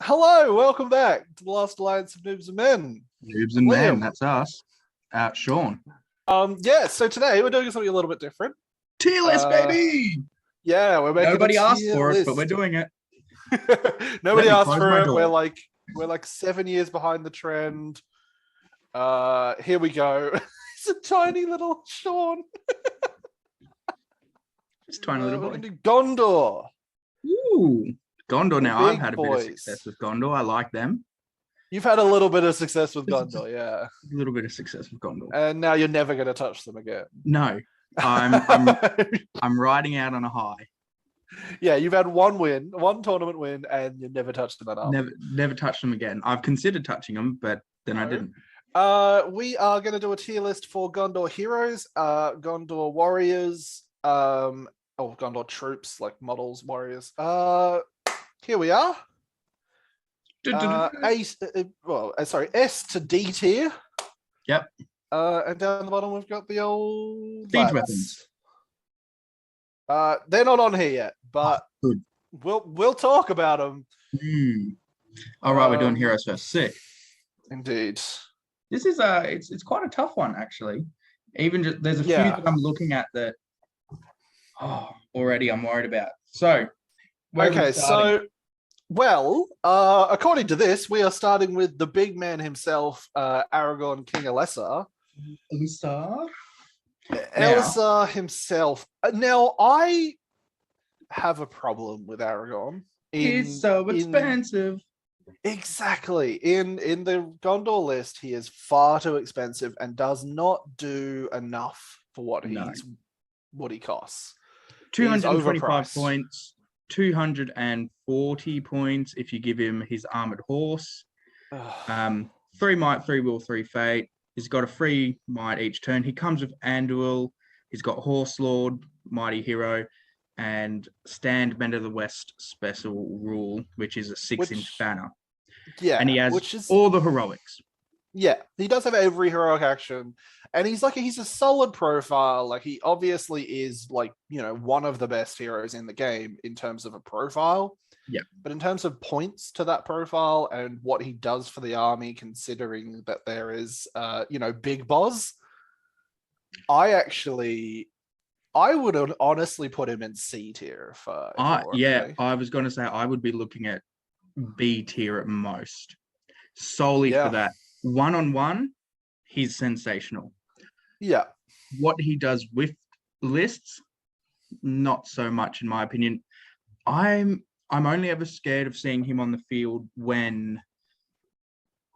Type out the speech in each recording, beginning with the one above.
Hello, welcome back to the Last Alliance of Noobs and Men. Noobs and Men, that's us. Sean. So today we're doing something a little bit different. Tier list, baby! Yeah, we're making Nobody a asked tier for it, list. but we're doing it. Nobody asked close for my it. door. We're like 7 years behind the trend. Here we go. It's a tiny little Sean. Just tiny little We're boy. gonna do Gondor. Ooh, Gondor now. Big I've had a bit of success with Gondor. I like them. You've had a little bit of success with Gondor, yeah. A little bit of success with Gondor. And now you're never going to touch them again. No, I'm riding out on a high. Yeah, you've had one tournament win, and you never touched them at all. Never touched them again. I've considered touching them, but then I didn't. We are going to do a tier list for Gondor heroes, Gondor warriors, Gondor troops, like models, warriors. Here we are. S to D tier. Yep. And down the bottom we've got the old siege weapons. They're not on here yet, but good. We'll talk about them. All right, we're doing heroes first. Sick. Indeed. This is it's quite a tough one actually. Even just there's a few that I'm looking at that already I'm worried about. So according to this, we are starting with the big man himself, Aragorn, King Elessar. Elessar himself. Now, I have a problem with Aragorn. He's so expensive. Exactly. In the Gondor list, he is far too expensive and does not do enough for what he costs. 225 points. 240 points if you give him his armored horse. 3 might, 3 will, 3 fate. He's got a free might each turn. He comes with Anduil. He's got Horse Lord, Mighty Hero, and Stand Bend of the West special rule, which is a 6-inch banner. Yeah, and he has all the heroics. Yeah, he does have every heroic action, and he's a solid profile. Like, he obviously is one of the best heroes in the game in terms of a profile. Yeah. But in terms of points to that profile and what he does for the army, considering that there is Big Boss, I would honestly put him in C tier I was gonna say I would be looking at B tier at most. Solely for that. 1-on-1, he's sensational. Yeah. What he does with lists, not so much in my opinion. I'm only ever scared of seeing him on the field when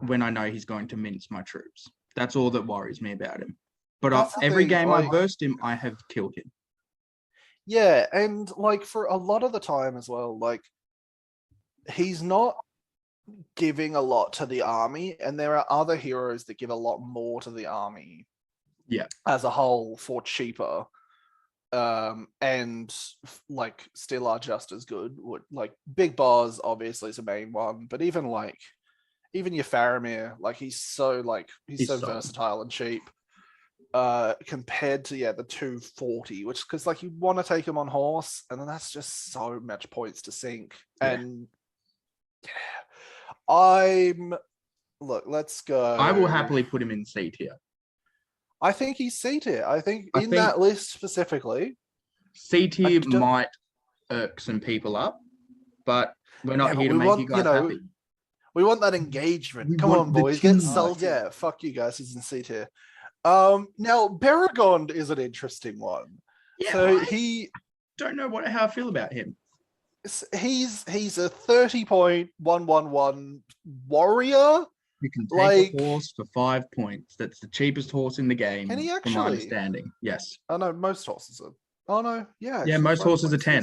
I know he's going to mince my troops. That's all that worries me about him. But every game I versed him, I have killed him. Yeah, and for a lot of the time as well, he's not giving a lot to the army, and there are other heroes that give a lot more to the army as a whole for cheaper, and still are just as good. Big Boss obviously is a main one, but even your Faramir, he's so versatile and cheap compared to the 240, which because you want to take him on horse, and then that's just so much points to sink. And let's go. I will happily put him in C tier. I think he's C tier. I think that list specifically, C tier might irk some people up, but we're not here to make you guys happy. We want that engagement. Come on, boys, get sold. Yeah, fuck you guys. He's in C tier. Now Paragon is an interesting one. Yeah, so I don't know how I feel about him. He's a 30.111 warrior. You can take a horse for 5 points. That's the cheapest horse in the game. Can he actually? From my understanding, yes. Oh no, most horses are. Oh no, yeah. Yeah, most horses are 10.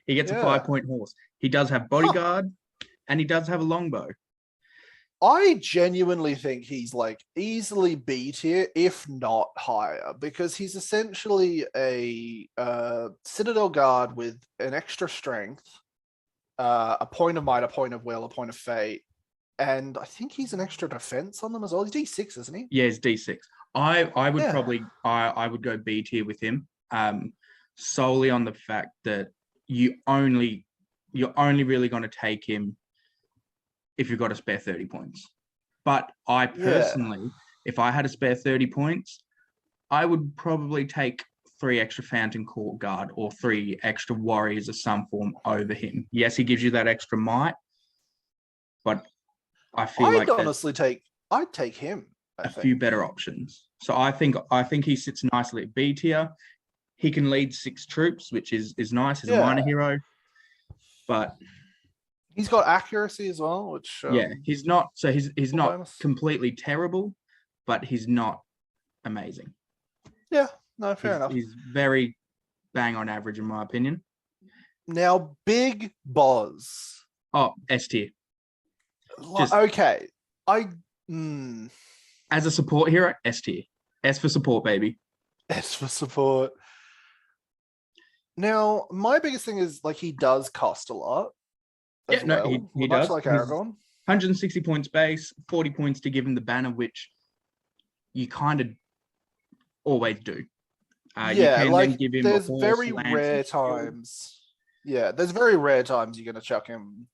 He gets a 5-point horse. He does have bodyguard, and he does have a longbow. I genuinely think he's easily B tier, if not higher, because he's essentially a Citadel Guard with an extra strength, a point of might, a point of will, a point of fate, and I think he's an extra defense on them as well. He's D6, isn't he? Yeah, he's D6. I would probably I would go B tier with him, solely on the fact that you're only really going to take him if you've got a spare 30 points. But I personally, if I had a spare 30 points, I would probably take 3 extra Fountain Court Guard or 3 extra Warriors of some form over him. Yes, he gives you that extra might, but I feel like I'd take him. A few better options. So I think he sits nicely at B tier. He can lead 6 troops, which is nice. He's a minor hero, but he's got accuracy as well, which he's not. So he's not completely terrible, but he's not amazing. Yeah, no, fair enough. He's very bang on average in my opinion. Now, Big Boz. Oh, S tier. Okay, as a support hero, S tier. S for support, baby. S for support. Now, my biggest thing is like he does cost a lot. He does. Like Paragon. 160 points base, 40 points to give him the banner, which you kind of always do. There's very rare times. Yeah, there's very rare times you're going to chuck him.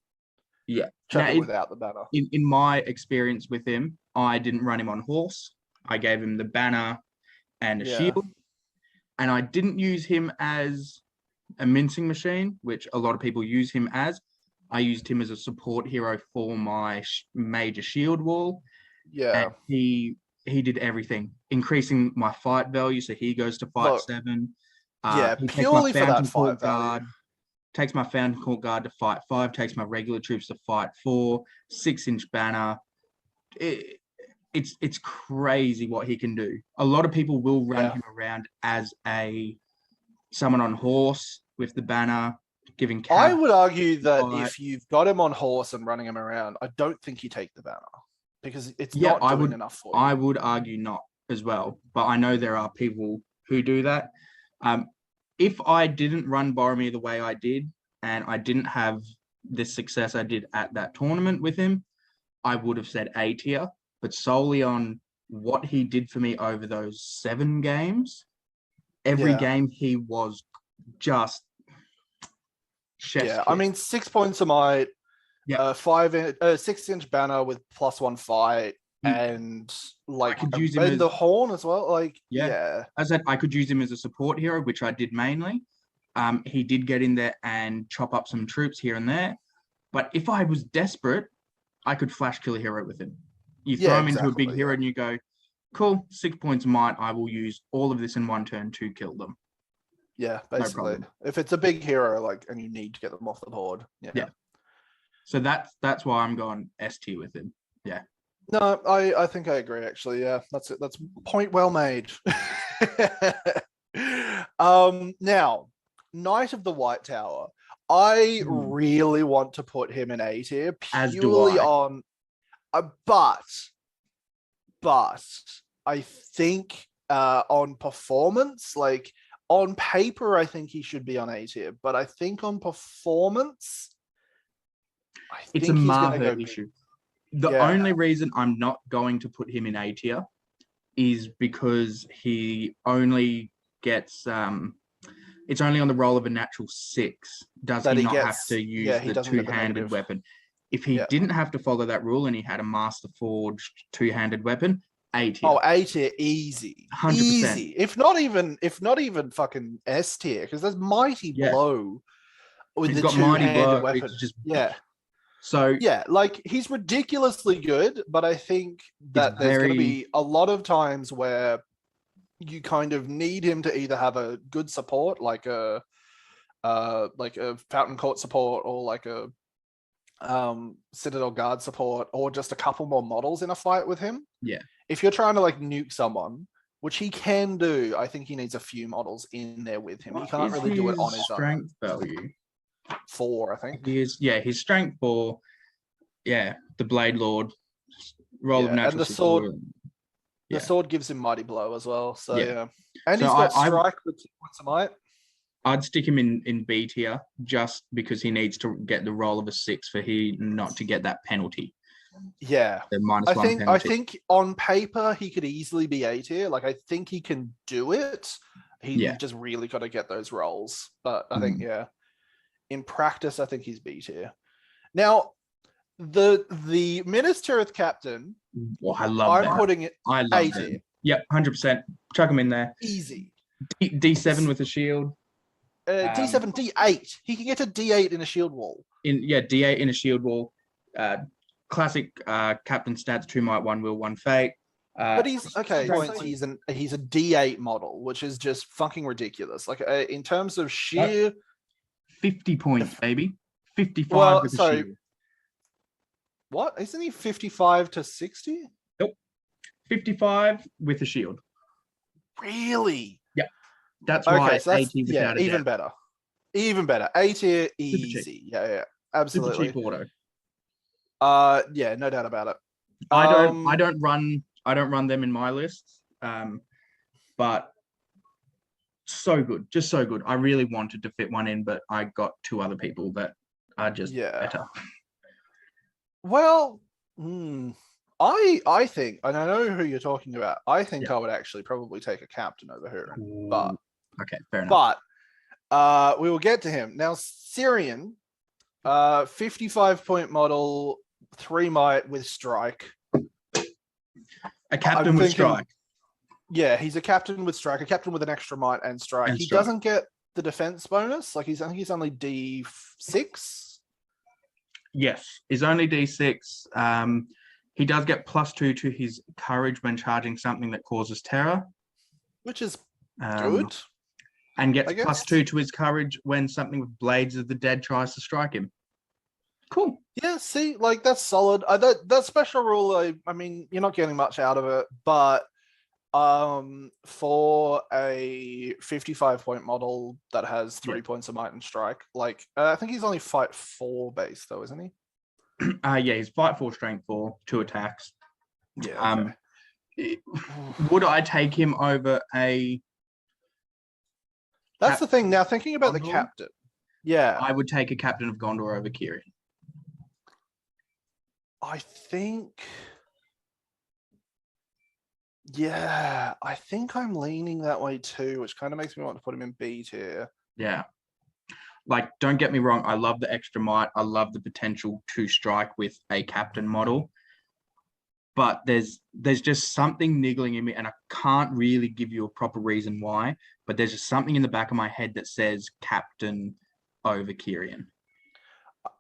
Yeah. Chuck him without the banner. In my experience with him, I didn't run him on horse. I gave him the banner and a shield. And I didn't use him as a mincing machine, which a lot of people use him as. I used him as a support hero for my major shield wall. Yeah. And he did everything, increasing my fight value. So he goes to fight 7. Purely for that fight value. Takes my Fountain Court Guard to fight 5. Takes my regular troops to fight 4. 6-inch banner. It's crazy what he can do. A lot of people will run him around as someone on horse with the banner, giving cap. I would argue that if you've got him on horse and running him around, I don't think you take the banner because it's not doing enough for you. I would argue not as well, but I know there are people who do that. If I didn't run Boromir the way I did, and I didn't have this success I did at that tournament with him, I would have said A tier, but solely on what he did for me over those 7 games. Every game he was just chef's kiss. I mean, 6 points of might, 6-inch banner with +1 fight, and like the horn as well. As I said, I could use him as a support hero, which I did mainly. He did get in there and chop up some troops here and there. But if I was desperate, I could flash kill a hero with him. You throw him into a big hero and you go, cool, 6 points of might. I will use all of this in one turn to kill them. Yeah, basically. No, if it's a big hero, and you need to get them off the board. Yeah. So that's why I'm going S tier with him. Yeah. No, I think I agree, actually. Yeah, that's it. That's point well made. Now, Knight of the White Tower. I really want to put him in A tier purely on, but I think on performance, on paper, I think he should be on A tier, but I think on performance, it's a Maher issue. The only reason I'm not going to put him in A tier is because he only gets it's only on the roll of a natural 6. Does he not have to use the 2-handed weapon? If he didn't have to follow that rule and he had a Master Forged 2-handed weapon, A tier. Oh, A tier, easy. 100%. Easy. If not even fucking S tier, because there's Mighty Blow with the 2-handed weapon. So he's ridiculously good, but I think that there's going to be a lot of times where you kind of need him to either have a good support, like a Fountain Court support, or like a Citadel Guard support, or just a couple more models in a fight with him. Yeah. If you're trying to nuke someone, which he can do, I think he needs a few models in there with him. He can't really do it on his strength value. 4, I think. He is, his strength 4. Yeah, the Blade Lord roll of natural. And the sword. The sword gives him Mighty Blow as well. So and he's got strike with 2 points of might. I'd stick him in B tier just because he needs to get the roll of a 6 for he not to get that penalty. Yeah, the -1 penalty. I think on paper he could easily be A tier. I think he can do it. He just really got to get those rolls. But I think in practice, I think he's B tier. Now, the Minas Tirith captain. Oh, I love I'm that. putting it I love A that. tier. Yep, 100%. Chuck him in there. Easy. D7 with a shield. D7, D8. He can get a D8 in a shield wall. D8 in a shield wall. Classic captain stats: 2 might, 1 will, 1 fate. But he's he's a D8 model, which is just fucking ridiculous. Like in terms of sheer 50 points, baby. 55 well, with a shield. What? Isn't he 55 to 60? Nope. 55 with a shield. Really? Yeah. That's why so that's, without a even doubt. better. Even better. A tier, easy. Yeah. Absolutely. Super cheap auto. Yeah, no doubt about it. I don't run them in my lists. But so good, just so good. I really wanted to fit one in, but I got 2 other people that are just better. Well, I think, and I know who you're talking about. I think I would actually probably take a captain over here, but okay, fair enough. But we will get to him now. Syrian, 55-point model, 3 might with strike. A captain with strike. Yeah, he's a captain with strike, a captain with an extra might and strike. He doesn't get the defense bonus. Like I think he's only D6. Yes, he's only D6. He does get +2 to his courage when charging something that causes terror, which is good. And gets +2 to his courage when something with Blades of the Dead tries to strike him. Cool. Yeah, see, like that's solid. That special rule, I mean, you're not getting much out of it, but for a 55-point model that has 3 points of might and strike, like I think he's only fight 4 base though, isn't he? Yeah, he's fight 4, strength 4, 2 attacks. Yeah. Would I take him over a? That's the thing. Now thinking about Gondor? The captain, yeah, I would take a captain of Gondor over Kieran. I think. Yeah, I think I'm leaning that way too, which kind of makes me want to put him in B tier. Yeah. Like, don't get me wrong. I love the extra might. I love the potential to strike with a captain model. But there's just something niggling in me, and I can't really give you a proper reason why, but there's just something in the back of my head that says captain over Kieran.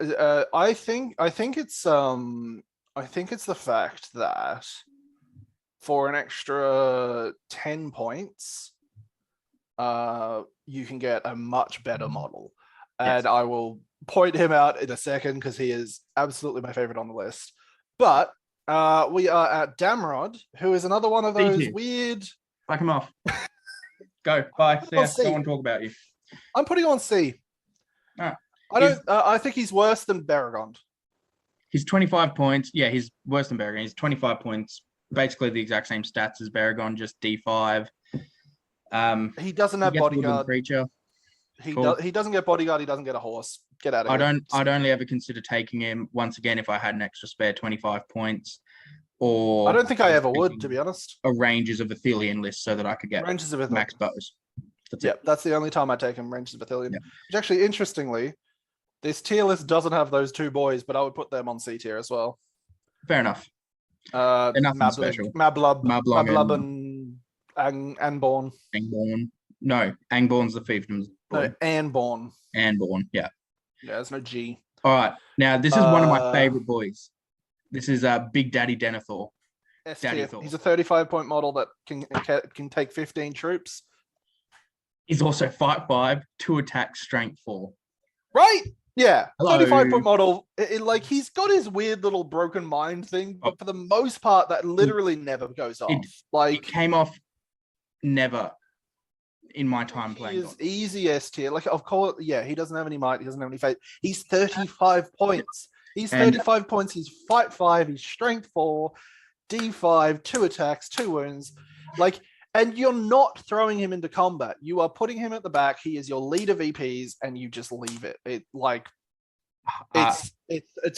I think it's the fact that for an extra 10 points, you can get a much better model. And I will point him out in a second because he is absolutely my favorite on the list. But we are at Damrod, who is another one of those weird... Back him off. Go. Bye. See ya. Don't want to talk about you. I'm putting on C. I think he's worse than Paragon. He's 25 points. Yeah, he's worse than Paragon. He's 25 points. Basically the exact same stats as Paragon, just D5. He doesn't have bodyguard. Creature. He doesn't get bodyguard. He doesn't get a horse. Get out of here. I'd only ever consider taking him once again if I had an extra spare 25 points. Or I don't think I ever would, to be honest. A Ranges of Athelion list so that I could get max bows. That's the only time I take him, Ranges of Athelion. Yeah. Which actually, interestingly, this tier list doesn't have those 2 boys, but I would put them on C tier as well. Fair enough. Nothing special. Mablub and Anborn. Angborn. No, Angborn's the fiefdom's boy. No, Anborn. Anborn, yeah. Yeah, there's no G. All right. Now, this is one of my favorite boys. This is Big Daddy Denithol. He's a 35-point model that can take 15 troops. He's also fight 5, 2 attack, strength 4. Right? Yeah. 35-point model. Like, he's got his weird little broken mind thing, but for the most part, that literally never goes off. It came off never in my time playing. He is easy S tier. Like, I'll call it, yeah, he doesn't have any might, he doesn't have any fate. He's 35 points. He's 35 points. He's fight 5. He's strength 4, D5, 2 attacks, 2 wounds. Like, and you're not throwing him into combat. You are putting him at the back. He is your leader VPs, and you just leave it. It's a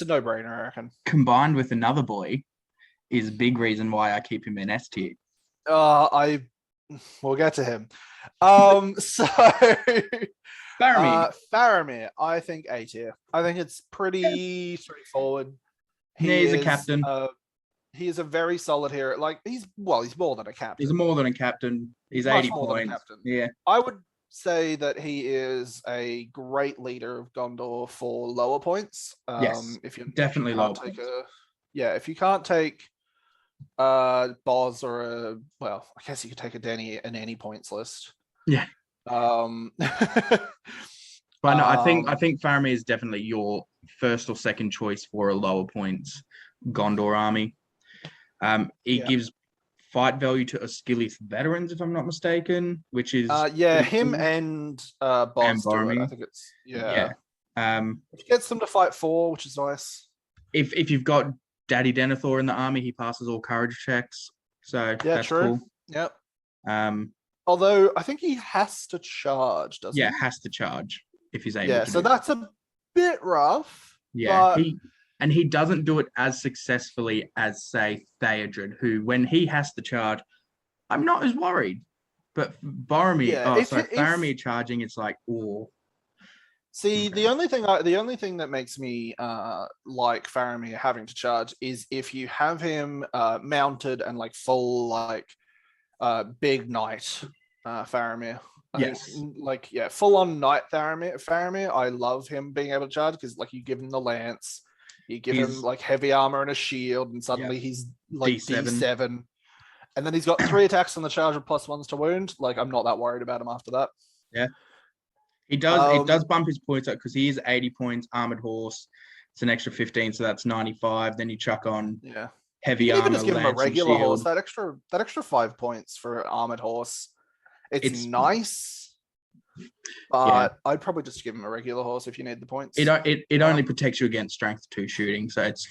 no-brainer, I reckon. Combined with another boy is a big reason why I keep him in S tier. We'll get to him. So Faramir. Faramir, I think A tier. I think it's pretty straightforward. He's a captain. He is a very solid hero. Like he's more than a captain. He's more than a captain. He's Much 80 more points. Than a captain. Yeah. I would say that he is a great leader of Gondor for lower points. Yes, if you definitely if you lower can't take points. if you can't take Boz or I guess you could take a Denny in any points list. Yeah. But no, I think Faramir is definitely your first or second choice for a lower points Gondor army. He gives fight value to Osgiliath veterans, if I'm not mistaken, which is him cool. And Boz do it. I think it's it gets them to fight 4, which is nice. If you've got Daddy Denithor in the army, he passes all courage checks, so that's true. Cool. Yep. Although I think he has to charge, doesn't he? Yeah, has to charge if he's able to. Yeah, so that's a bit rough. Yeah, he doesn't do it as successfully as, say, Theodred, who, when he has to charge, I'm not as worried. But Faramir charging, it's like, oh. See, okay. The only thing that makes me like Faramir having to charge is if you have him mounted and like full big knight Faramir. Full on knight Faramir. I love him being able to charge because you give him the lance, you give him heavy armor and a shield, and suddenly he's D7. And then he's got 3 attacks on the charge with +1s to wound. I'm not that worried about him after that. Yeah. He does it does bump his points up because he is 80 points, armored horse. It's an extra 15, so that's 95. Then you chuck on heavy armor. You can even just give him a regular horse. That extra 5 points for armored horse. It's nice, but I'd probably just give him a regular horse if you need the points. It only protects you against strength 2 shooting, so it's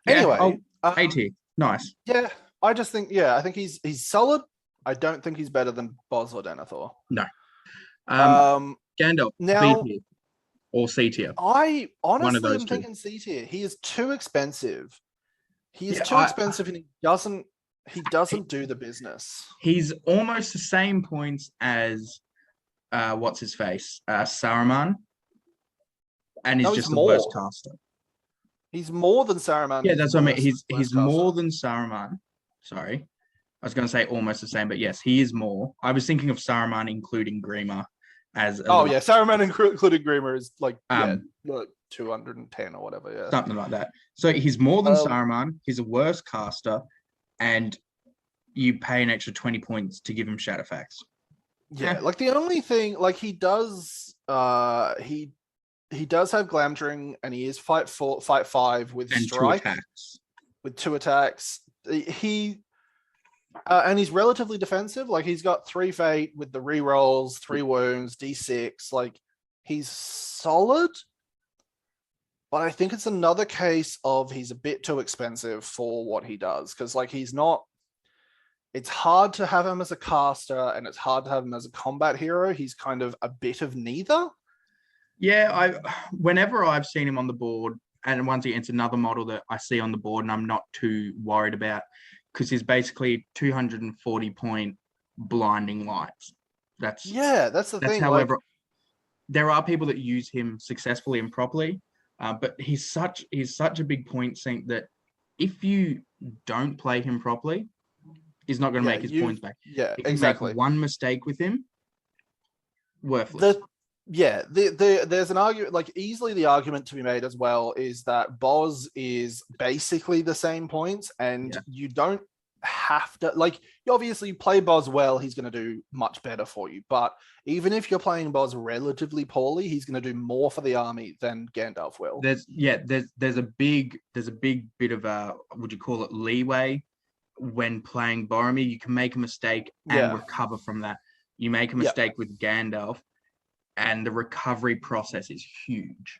Anyway, 80, nice. Yeah, I just think I think he's solid. I don't think he's better than Boz or Denathor. No. Gandalf, now, B tier or C tier. I honestly am thinking C tier. He is too expensive. He is too expensive, and he doesn't do the business. He's almost the same points as what's his face, Saruman, and he's just the worst caster. He's more than Saruman. Yeah, that's what I mean. He's more than Saruman. Sorry. I was going to say almost the same, but yes, he is more. I was thinking of Saruman including Grima as. Saruman including Grima is 210 or whatever. Yeah, something like that. So he's more than Saruman. He's a worse caster, and you pay an extra 20 points to give him Shadowfax. Yeah, the only thing he does, he does have Glamdring, and he is fight 5 with and strike 2 attacks. With 2 attacks. And he's relatively defensive. He's got 3 fate with the rerolls, 3 wounds, D6. He's solid. But I think it's another case of he's a bit too expensive for what he does. Because he's not. It's hard to have him as a caster, and it's hard to have him as a combat hero. He's kind of a bit of neither. Yeah, whenever I've seen him on the board, and once again, it's another model that I see on the board, and I'm not too worried about. Because he's basically 240 point blinding lights. That's the thing. However, there are people that use him successfully and properly, but he's such a big point sink that if you don't play him properly, he's not going to make his points back. Yeah, if you exactly. Make one mistake with him, worthless. There's an argument, easily the argument to be made as well is that Boz is basically the same points, and you don't have to you obviously play Boz well, he's going to do much better for you. But even if you're playing Boz relatively poorly, he's going to do more for the army than Gandalf will. There's a big bit of would you call it leeway when playing Boromir. You can make a mistake and recover from that. You make a mistake with Gandalf, and the recovery process is huge.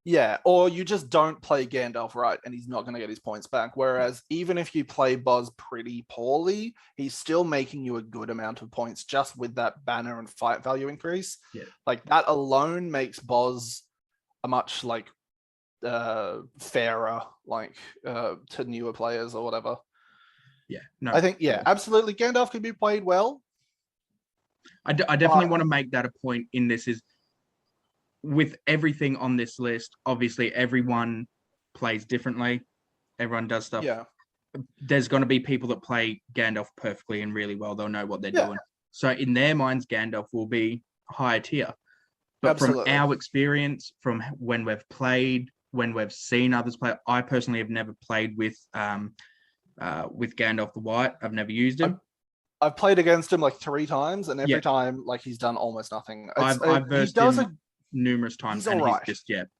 Yeah, or you just don't play Gandalf right, and he's not going to get his points back. Whereas even if you play Boz pretty poorly, he's still making you a good amount of points just with that banner and fight value increase. Yeah. That alone makes Boz a much fairer to newer players or whatever. Yeah, no, I think absolutely Gandalf can be played well. I definitely want to make that a point in this is with everything on this list, obviously everyone plays differently. Everyone does stuff. Yeah. There's going to be people that play Gandalf perfectly and really well. They'll know what they're doing. So in their minds, Gandalf will be higher tier. But Absolutely. from our experience, from when we've played, when we've seen others play, I personally have never played with Gandalf the White. I've never used him. I've played against him like 3 times, and every time, like, he's done almost nothing. I've versed him numerous times, and he's just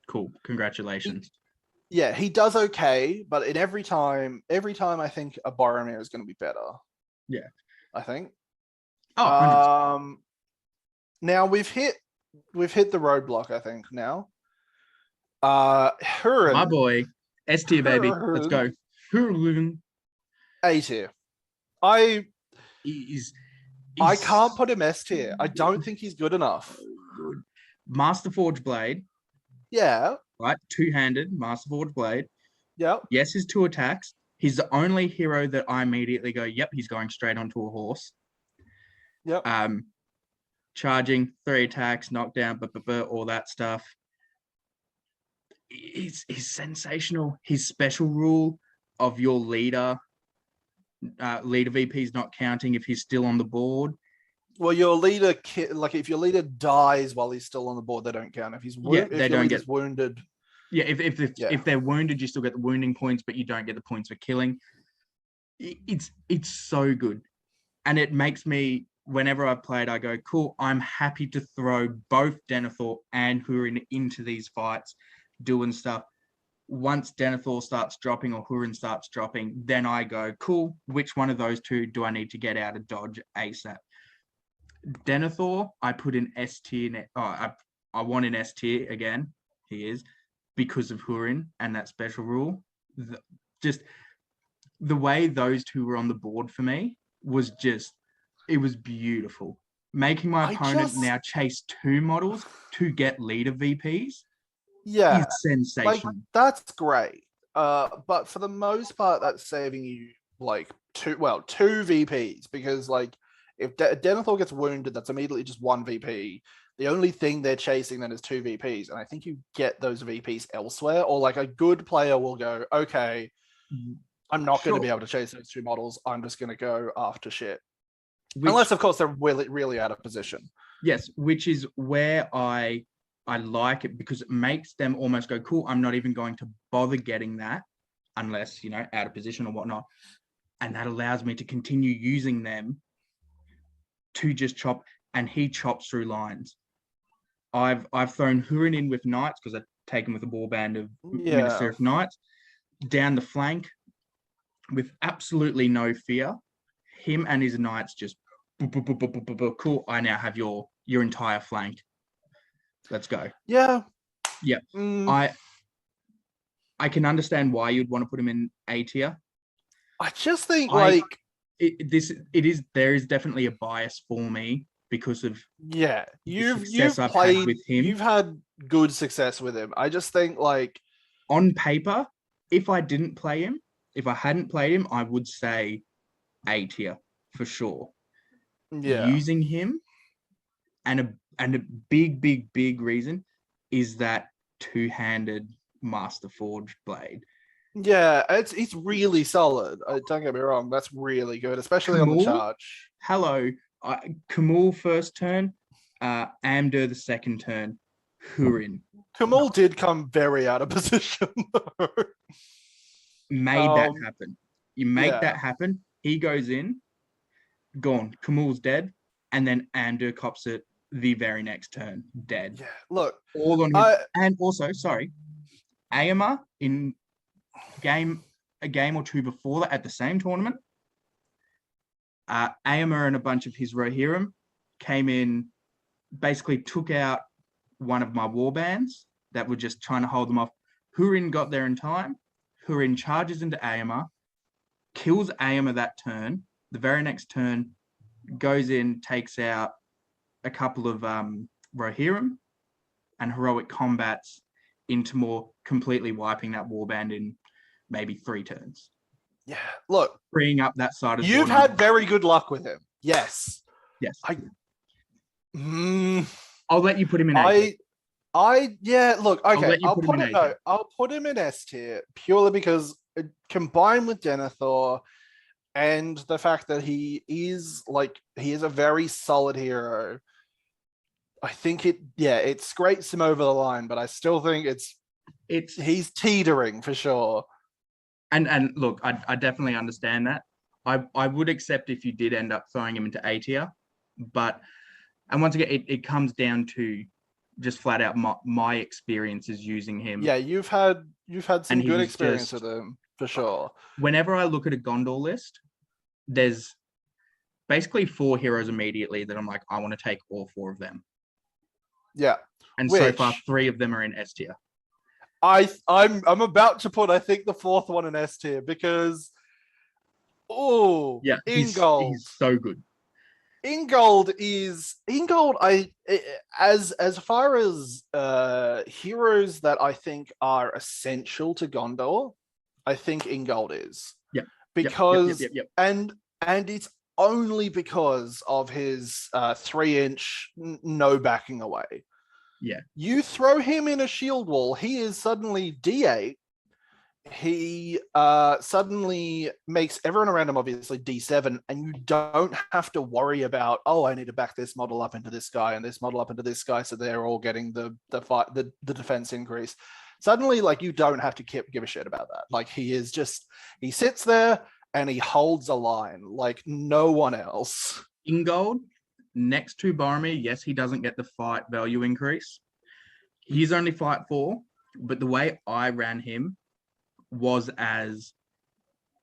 cool. Congratulations. He does okay, but in every time I think a Boromir is going to be better. Yeah, I think. Oh, 100%. Now we've hit the roadblock. I think now. Hurin, my boy, S tier baby. Let's go. Hurin, A tier. I can't put him S tier. I don't think he's good enough. Good. Masterforged Blade. Yeah. Right, 2-handed Masterforged Blade. Yep. Yes, his 2 attacks. He's the only hero that I immediately go, yep, he's going straight onto a horse. Yep. Charging, 3 attacks, knockdown, all that stuff. He's sensational. His special rule of your leader VP is not counting if he's still on the board. Well, your leader, like, if your leader dies while he's still on the board, they don't count. If he's wounded. Yeah, if they're wounded, you still get the wounding points, but you don't get the points for killing. It's so good, and it makes me, whenever I've played, I go, cool. I'm happy to throw both Denathor and Hurin into these fights, doing stuff. Once Denathor starts dropping or Hurin starts dropping, then I go, cool. Which one of those 2 do I need to get out of dodge ASAP? Denathor, I put in S tier. I want in S tier again. He is, because of Hurin and that special rule. Just the way those 2 were on the board for me was it was beautiful. Making my opponent now chase 2 models to get leader VPs. Yeah, is sensational. Like, that's great. But for the most part, that's saving you like 2 VPs, because like, if Denathor gets wounded, that's immediately just 1 VP. The only thing they're chasing then is 2 VPs, and I think you get those VPs elsewhere, or like a good player will go, okay, I'm not going to be able to chase those 2 models. I'm just going to go after shit. Unless, of course, they're really, really out of position. Yes, which is where I like it, because it makes them almost go, cool, I'm not even going to bother getting that unless, out of position or whatnot. And that allows me to continue using them to just chop, and he chops through lines. I've thrown Hurin in with Knights, because I've taken with a warband of Minas Tirith Knights, down the flank with absolutely no fear. Him and his Knights just, cool, I now have your entire flank. Let's go. Yeah. I can understand why you'd want to put him in A tier. I just think there is definitely a bias for me because of you've played with him. You've had good success with him. I just think, like, on paper, if I hadn't played him, I would say A tier for sure. Yeah. Using him, and a big reason is that 2-handed Masterforged Blade. Yeah, it's really solid. Don't get me wrong, that's really good, especially on the charge. Hello, Kamul first turn, Amdur the second turn, Hurin. Kamul did come very out of position, though. Made that happen. You make that happen. He goes in, gone. Kamul's dead, and then Amdur cops it the very next turn, dead. Yeah, look, all on him. And also, sorry, Aemma in a game or 2 before that at the same tournament, Aemma and a bunch of his Rohirrim came in, basically took out one of my warbands that were just trying to hold them off. Hurin got there in time. Hurin charges into Aemma, kills Aemma that turn. The very next turn, goes in, takes out a couple of Rohirrim, and heroic combats into more completely wiping that warband in maybe 3 turns. Yeah, look, freeing up that side of. You've had very good luck with him. Yes. I'll let you put him in. Look, I'll okay, let you put him in A tier. I'll put him in S tier purely because combined with Denathor and the fact that he is a very solid hero. I think it scrapes him over the line, but I still think he's teetering for sure. And look, I definitely understand that. I would accept if you did end up throwing him into A tier, and once again, it comes down to just flat out my experiences using him. Yeah, you've had some good experience with him for sure. Whenever I look at a Gondor list, there's basically 4 heroes immediately that I'm like, I want to take all 4 of them. Yeah. And so far 3 of them are in S tier. I'm about to put, I think, the 4th one in S tier because Ingold. He's so good. Ingold, as far as heroes that I think are essential to Gondor, I think Ingold is. Yeah. Because and it's only because of his 3-inch no backing away. Yeah. You throw him in a shield wall, he is suddenly D8. He suddenly makes everyone around him obviously D7, and you don't have to worry about, I need to back this model up into this guy and this model up into this guy, so they're all getting the defense increase. Suddenly, you don't have to give a shit about that. He sits there and he holds a line like no one else. Ingold, next to Boromir, yes, he doesn't get the fight value increase. He's only fight 4, but the way I ran him was as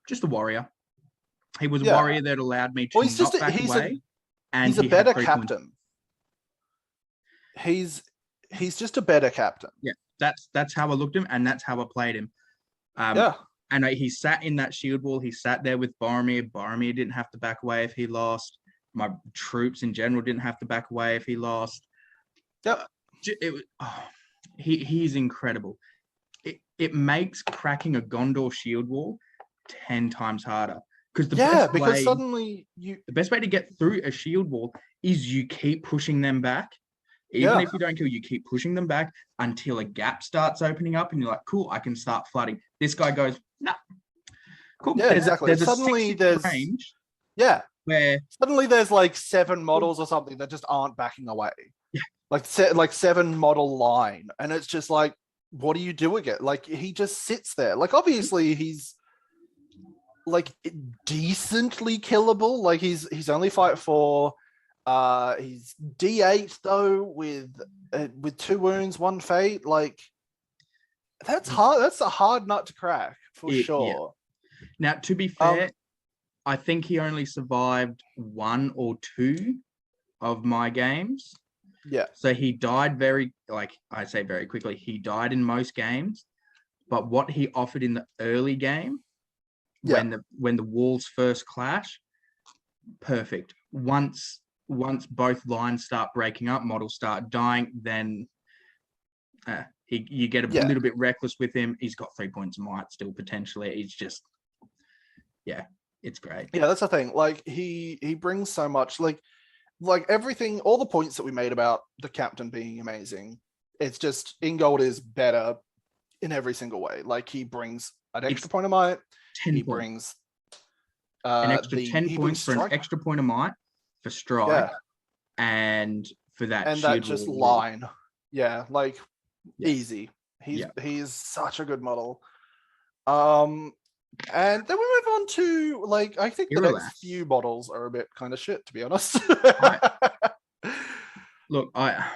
just a warrior. He was a warrior that allowed me to not back away. He's a better captain. He's just a better captain. Yeah, that's how I looked at him, and that's how I played him. And he sat in that shield wall. He sat there with Boromir. Boromir didn't have to back away if he lost. My troops in general didn't have to back away if he lost. Yep. He's incredible. It makes cracking a Gondor shield wall 10 times harder. Because suddenly the best way to get through a shield wall is you keep pushing them back. Even if you don't kill, you keep pushing them back until a gap starts opening up, and you're like, cool, I can start flooding. This guy goes, nah. Cool. Yeah, exactly. Suddenly there's range. Yeah. Where suddenly there's 7 models or something that just aren't backing away. Yeah. Like 7 model line. And it's just what do you do again? He just sits there. Obviously he's decently killable. He's only fight 4. He's D8 though with 2 wounds, 1 fate. That's hard. That's a hard nut to crack for sure. Yeah. Now, to be fair, I think he only survived 1 or 2 of my games. Yeah. So he died very quickly. He died in most games, but what he offered in the early game, when the walls first clash, perfect. Once both lines start breaking up, models start dying, then you get a little bit reckless with him. He's got 3 points of might still potentially. He's just, it's great. Yeah, that's the thing. He brings so much. Everything, all the points that we made about the captain being amazing, it's just Ingold is better in every single way. He brings an extra point of might. 10 he points. Brings an extra 10 points for an extra point of might for strike, and for that and that just line. Easy. He's such a good model. And then we move on to I think the next few models are a bit kind of shit, to be honest. Look, I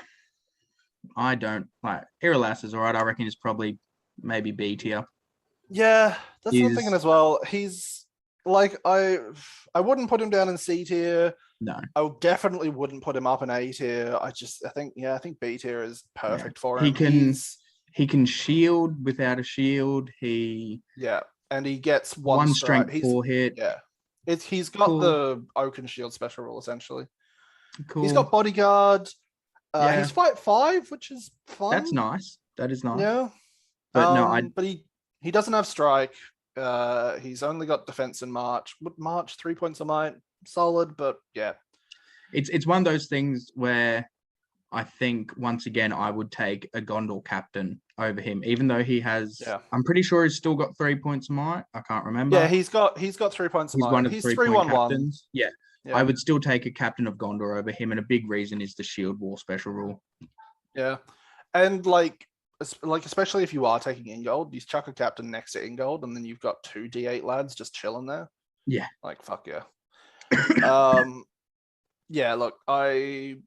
don't like Irolas is all right. I reckon he's probably maybe B tier. Yeah, that's what I'm thinking as well. He's I wouldn't put him down in C tier. No, I definitely wouldn't put him up in A tier. I think B tier is perfect for him. He can shield without a shield. And he gets one strength 4 hit. Yeah. He's got the Oaken Shield special rule, essentially. Cool. He's got bodyguard. He's fight 5, which is fun. That's nice. That is nice. Yeah. But but he doesn't have strike. He's only got defense and march. Would march 3 points of might. Solid, but yeah. It's one of those things where I think once again I would take a Gondor captain over him, even though he has. Yeah. I'm pretty sure he's still got 3 points of might. I can't remember. Yeah, he's got 3 points of He's might. one of the He's 3-point 3-1-1. captains. Yeah. Yeah. I would still take a captain of Gondor over him, and a big reason is the Shield Wall special rule. Yeah, and like especially if you are taking Ingold, you chuck a captain next to Ingold, and then you've got 2 D8 lads just chilling there. Yeah. Like fuck yeah. Yeah, look, he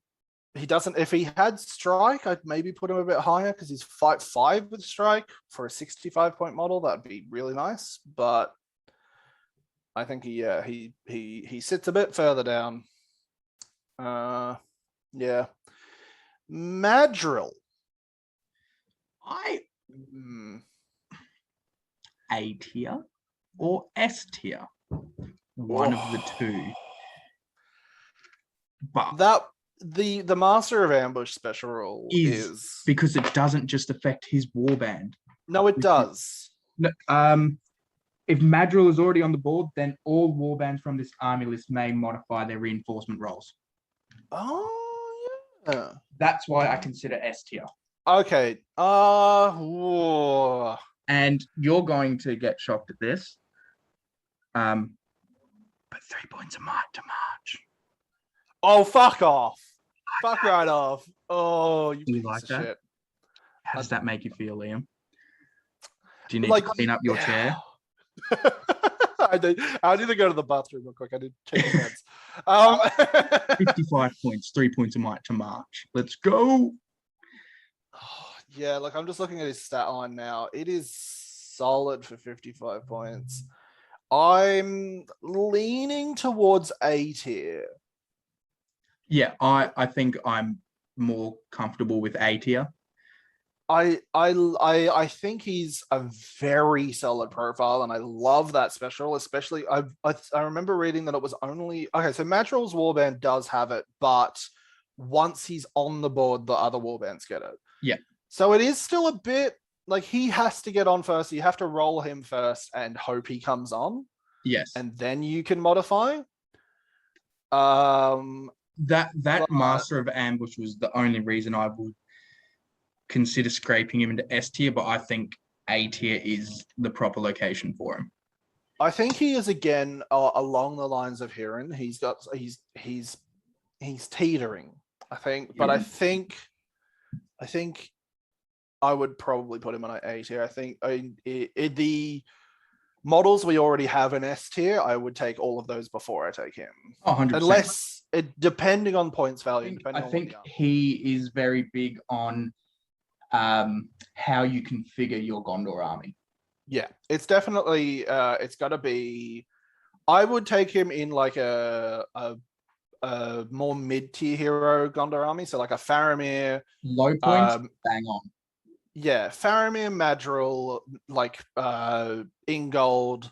doesn't. If he had strike, I'd maybe put him a bit higher because he's fight 5 with strike for a 65-point model. That'd be really nice, but I think he sits a bit further down. Yeah, Madril. A tier or S tier, one of the two. But that the Master of Ambush special rule is because it doesn't just affect his warband. No, it does. No, if Madril is already on the board, then all warbands from this army list may modify their reinforcement rolls. Oh yeah. That's why I consider S tier. Okay. And you're going to get shocked at this. But 3 points of might to March. Oh, fuck off. Fuck right off. Oh, you piece like of that? shit. How does that make you feel, Liam? Do you need to clean up your chair? I need to go to the bathroom real quick. I did check the heads. 55 points, 3 points of might to March. Let's go. Yeah, look, I'm just looking at his stat line now. It is solid for 55 points. I'm leaning towards A tier. Yeah, I think I'm more comfortable with A tier. I think he's a very solid profile, and I love that special. Especially, I remember reading that it was only okay. So Madril's warband does have it, but once he's on the board, the other warbands get it. Yeah. So it is still a bit like he has to get on first. You have to roll him first and hope he comes on. Yes. And then you can modify. That Master of Ambush was the only reason I would consider scraping him into S tier, but I think A tier is the proper location for him. I think he is again along the lines of Hiran. He's teetering, I think, but I think I would probably put him on an A tier. I think the models we already have in S tier, I would take all of those before I take him. 100%. Unless depending on points value. I think he is very big on how you configure your Gondor army. Yeah, it's definitely it's got to be. I would take him in like a more mid-tier hero Gondor army, so like a Faramir. Low points, bang on. Yeah, Faramir, Madril, like Ingold,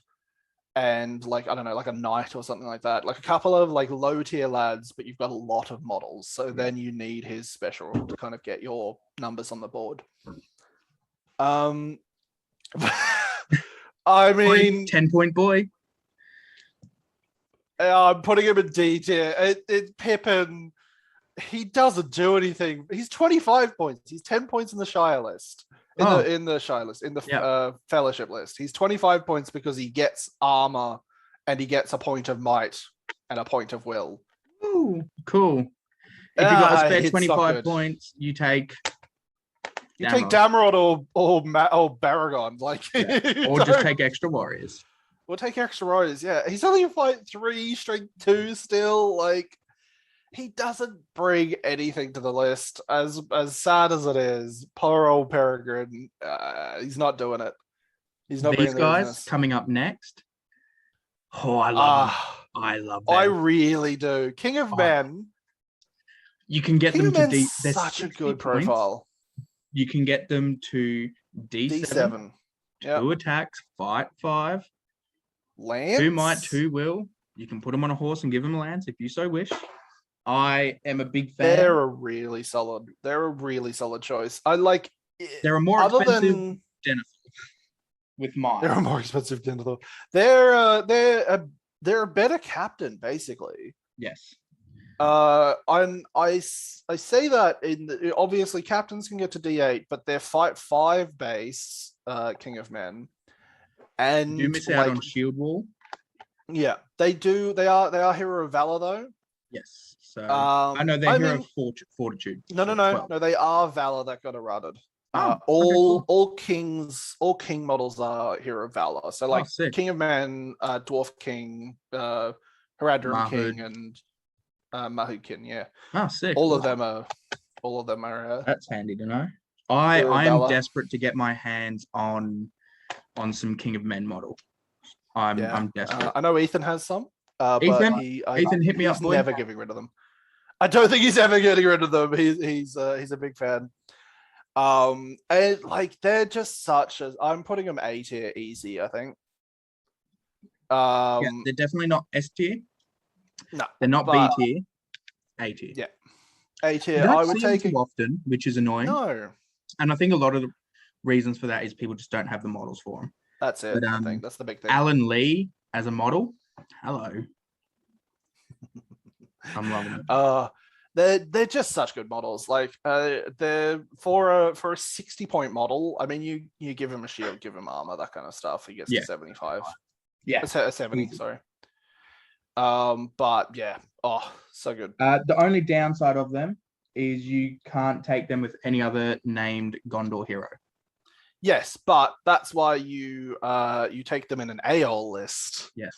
and like I don't know, like a knight or something like that. Like a couple of like low tier lads, but you've got a lot of models. So then you need his special to kind of get your numbers on the board. I mean, 10-point boy. I'm putting him in D tier. Pippin. He doesn't do anything. He's 25 points. He's 10 points in the Shire list. In the Fellowship list. He's 25 points because he gets armor and he gets a point of might and a point of will. Ooh, cool. If you got a spare 25 points, you take Damrod or Paragon. Like, or just take extra warriors. We'll take extra warriors, yeah. He's only fight 3, strength 2 still. Like, he doesn't bring anything to the list. As sad as it is, poor old Paragon, he's not doing it. He's not. These guys coming up next. Oh, I love them. I love them. I really do. King of Men. You can get them to D. They're such a good profile. You can get them to D7. Yep. 2 attacks, fight 5. Lance. 2 might, 2 will. You can put them on a horse and give them a lance if you so wish. I am a big fan. They're a really solid choice. I like. They're a more expensive Denathor with mine. They're a more expensive Denathor. They're a better captain, basically. Yes. I say that obviously captains can get to D8, but they're fight 5 base King of Men, and Do miss out on Shield Wall. Yeah, they do. They are Hero of Valor though. Yes. So I know they're Hero of Fortitude. No. They are Valor that got eroded. Cool. All king models are Hero of Valor. So like King of Men, Dwarf King, Haradrim Mahud. King, and Mahud King. Yeah. Sick. All of them are. That's handy to know. I am desperate to get my hands on some King of Men model. I'm desperate. I know Ethan has some. Ethan, but Ethan, hit me up. He's never giving rid of them. I don't think he's ever getting rid of them. He's a big fan. And like they're just such as I'm putting them A tier easy. I think. Yeah, they're definitely not S tier. No, they're not B tier. A tier. Yeah, A tier. I would take too often, which is annoying. No, and I think a lot of the reasons for that is people just don't have the models for them. That's it. But, I think that's the big thing. Alan Lee as a model. Hello. I'm loving it. They're just such good models. Like they're for a 60-point model. I mean, you give him a shield, give him armor, that kind of stuff. He gets to 75. Yeah, 70. Sorry. But yeah, so good. The only downside of them is you can't take them with any other named Gondor hero. Yes, but that's why you take them in an AOL list. Yes.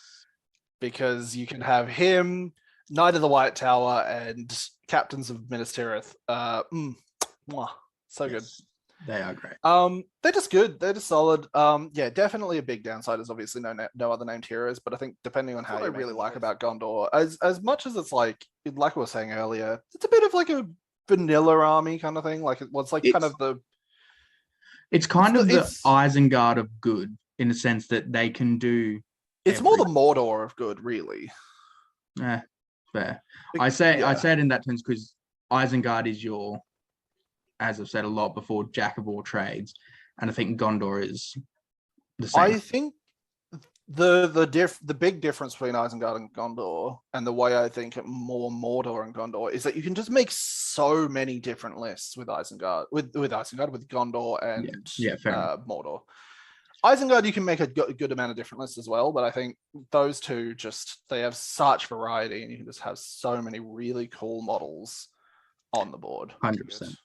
Because you can have him, Knight of the White Tower, and Captains of Minas Tirith. So good. They are great. They're just good. They're just solid. Yeah, definitely a big downside is obviously no other named heroes, but I think depending on how I really like about Gondor, as much as it's like we were saying earlier, it's a bit of like a vanilla army kind of thing. Like it's kind of the Isengard of good in the sense that they can do. It's more the Mordor of good, really. Yeah, fair. I say it in that terms because Isengard is your, as I've said a lot before, jack of all trades, and I think Gondor is the same. I think the big difference between Isengard and Gondor, and the way I think more Mordor and Gondor is that you can just make so many different lists with Isengard, with Gondor and Mordor. Isengard, you can make a good amount of different lists as well, but I think those two they have such variety, and you can just have so many really cool models on the board. 100%.